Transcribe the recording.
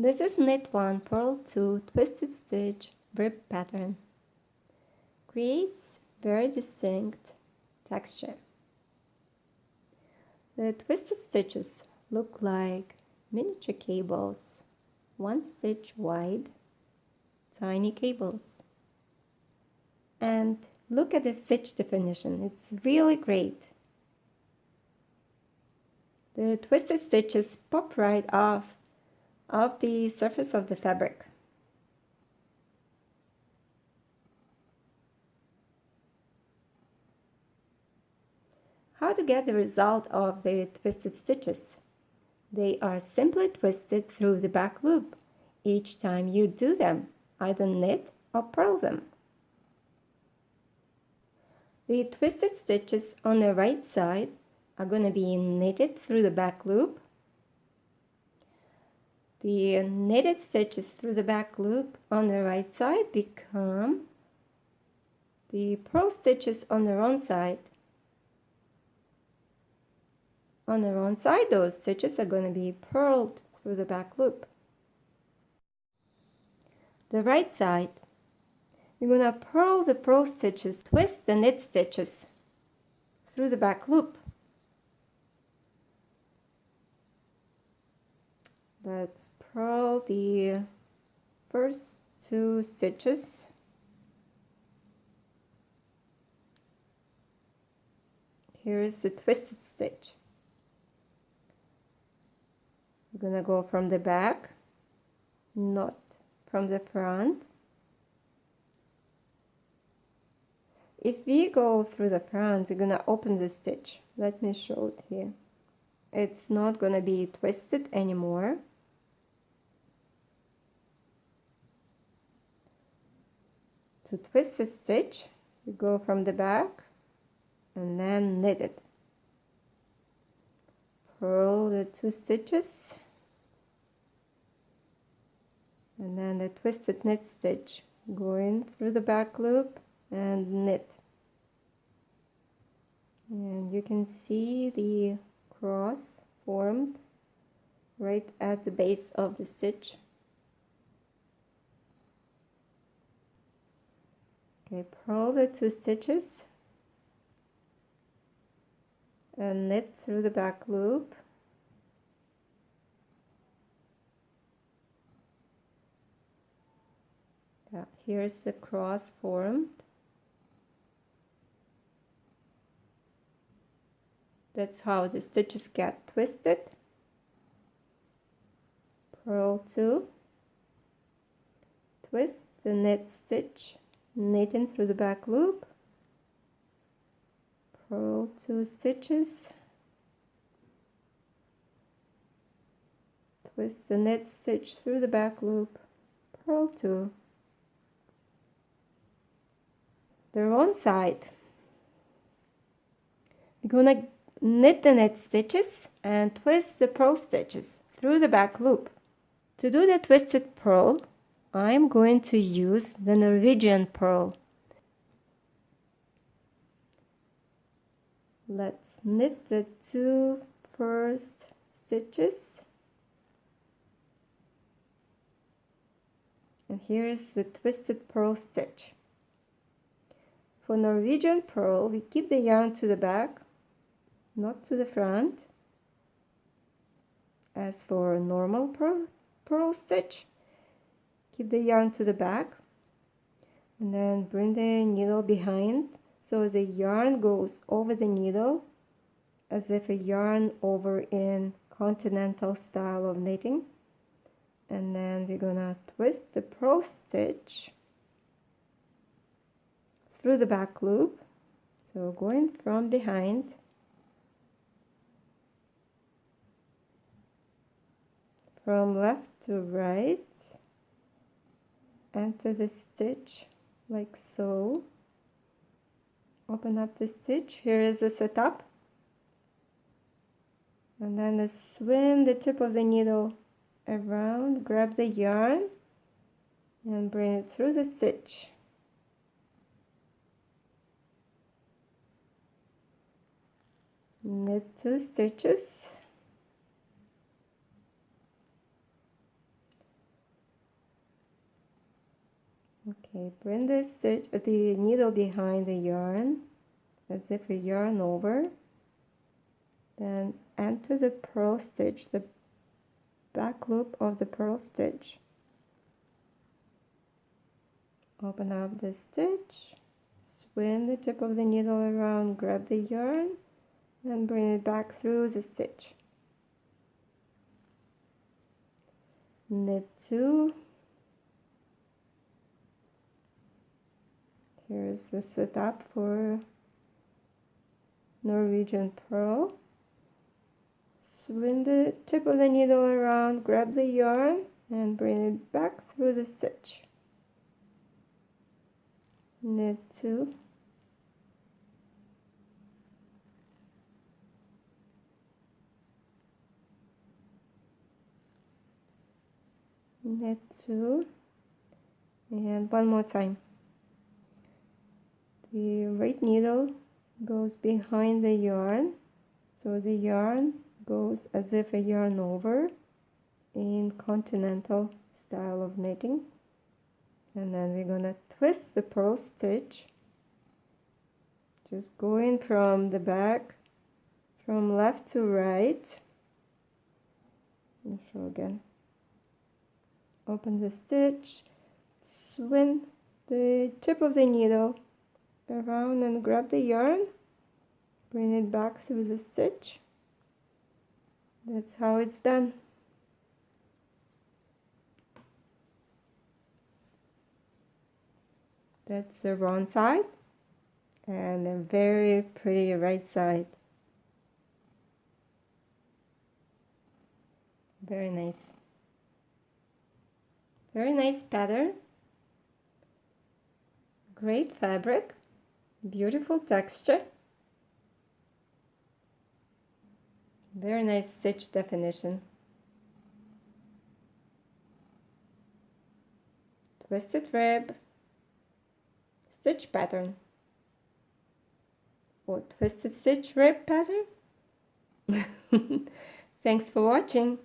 This is knit 1 purl 2 twisted stitch rib pattern. Creates very distinct texture. The twisted stitches look like miniature cables, 1 stitch wide, tiny cables. And look at the stitch definition, it's really great. The twisted stitches pop right off of the surface of the fabric. How to get the result of the twisted stitches? They are simply twisted through the back loop each time you do them, either knit or purl them. The twisted stitches on the right side are going to be knitted through the back loop. The knitted stitches through the back loop on the right side become the purl stitches on the wrong side. On the wrong side, those stitches are going to be purled through the back loop. The right side, you're going to purl the purl stitches, twist the knit stitches through the back loop. Let's purl the first 2 stitches. Here is the twisted stitch. We're going to go from the back, not from the front. If we go through the front, we're going to open the stitch. Let me show it here. It's not going to be twisted anymore. To twist the stitch, we go from the back and then knit it. Purl the 2 stitches and then the twisted knit stitch going through the back loop and knit. And you can see the cross formed right at the base of the stitch. Okay, purl the 2 stitches and knit through the back loop. Yeah, here's the cross formed. That's how the stitches get twisted. Purl 2, twist the knit stitch, knitting through the back loop, purl 2 stitches, twist the knit stitch through the back loop, purl 2. The wrong side, we're gonna knit the knit stitches and twist the purl stitches through the back loop. To do the twisted purl, I'm going to use the Norwegian purl. Let's knit the 2 first stitches. And here is the twisted purl stitch. For Norwegian purl, we keep the yarn to the back, not to the front. As for normal purl stitch, keep the yarn to the back and then bring the needle behind so the yarn goes over the needle as if a yarn over in continental style of knitting. And then we're gonna twist the purl stitch through the back loop, so going from behind, from left to right, enter the stitch like so, open up the stitch. Here is the setup, and then swing the tip of the needle around, grab the yarn and bring it through the stitch. Knit 2 stitches, Okay, bring the needle behind the yarn as if a yarn over. Then enter the purl stitch, the back loop of the purl stitch. Open up the stitch, swing the tip of the needle around, grab the yarn, and bring it back through the stitch. Knit 2. Here's the setup for Norwegian purl. Swing the tip of the needle around, grab the yarn, and bring it back through the stitch. Knit 2. Knit 2. And one more time. The right needle goes behind the yarn, so the yarn goes as if a yarn over in continental style of knitting. And then we're gonna twist the purl stitch, just going from the back from left to right. I'll show again. Open the stitch, swing the tip of the needle around and grab the yarn, bring it back through the stitch. That's how it's done. That's the wrong side and a very pretty right side. Very nice. Very nice pattern. Great fabric. Beautiful texture. Very nice stitch definition. Twisted rib, stitch pattern, or twisted stitch rib pattern. Thanks for watching.